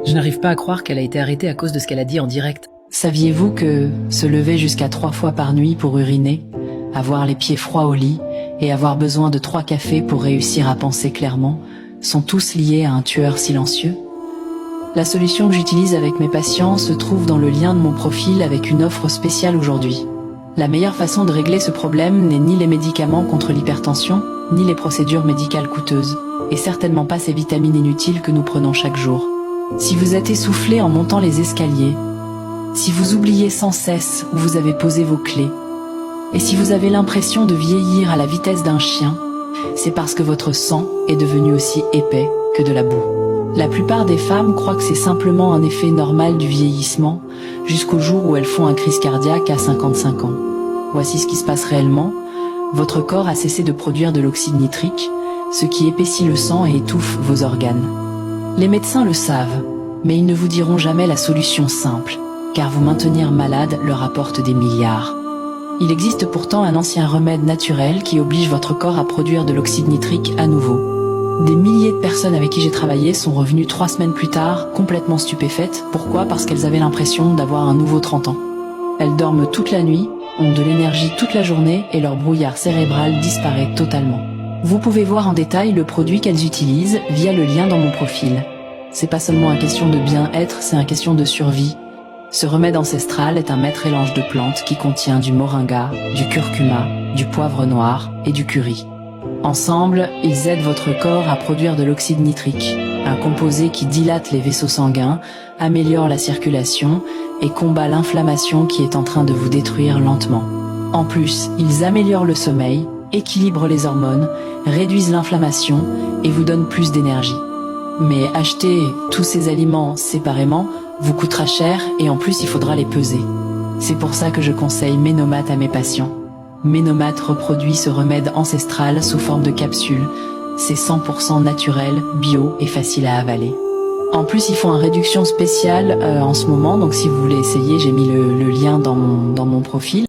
Je n'arrive pas à croire qu'elle a été arrêtée à cause de ce qu'elle a dit en direct. Saviez-vous que se lever jusqu'à 3 fois par nuit pour uriner, avoir les pieds froids au lit et avoir besoin de 3 cafés pour réussir à penser clairement sont tous liés à un tueur silencieux? La solution que j'utilise avec mes patients se trouve dans le lien de mon profil avec une offre spéciale aujourd'hui. La meilleure façon de régler ce problème n'est ni les médicaments contre l'hypertension, ni les procédures médicales coûteuses, et certainement pas ces vitamines inutiles que nous prenons chaque jour. Si vous êtes essoufflé en montant les escaliers, si vous oubliez sans cesse où vous avez posé vos clés, et si vous avez l'impression de vieillir à la vitesse d'un chien, c'est parce que votre sang est devenu aussi épais que de la boue. La plupart des femmes croient que c'est simplement un effet normal du vieillissement, jusqu'au jour où elles font un crise cardiaque à 55 ans. Voici ce qui se passe réellement. Votre corps a cessé de produire de l'oxyde nitrique, ce qui épaissit le sang et étouffe vos organes. Les médecins le savent, mais ils ne vous diront jamais la solution simple, car vous maintenir malade leur apporte des milliards. Il existe pourtant un ancien remède naturel qui oblige votre corps à produire de l'oxyde nitrique à nouveau. Des milliers de personnes avec qui j'ai travaillé sont revenues 3 semaines plus tard, complètement stupéfaites. Pourquoi? Parce qu'elles avaient l'impression d'avoir un nouveau 30 ans. Elles dorment toute la nuit, ont de l'énergie toute la journée et leur brouillard cérébral disparaît totalement. Vous pouvez voir en détail le produit qu'elles utilisent via le lien dans mon profil. C'est pas seulement une question de bien-être, c'est une question de survie. Ce remède ancestral est un maître mélange de plantes qui contient du moringa, du curcuma, du poivre noir et du curry. Ensemble, ils aident votre corps à produire de l'oxyde nitrique, un composé qui dilate les vaisseaux sanguins, améliore la circulation et combat l'inflammation qui est en train de vous détruire lentement. En plus, ils améliorent le sommeil, équilibrent les hormones, réduisent l'inflammation et vous donnent plus d'énergie. Mais acheter tous ces aliments séparément vous coûtera cher et en plus il faudra les peser. C'est pour ça que je conseille Ménomat à mes patients. Ménomat reproduit ce remède ancestral sous forme de capsules. C'est 100% naturel, bio et facile à avaler. En plus, ils font une réduction spéciale en ce moment, donc si vous voulez essayer, j'ai mis le lien dans mon profil.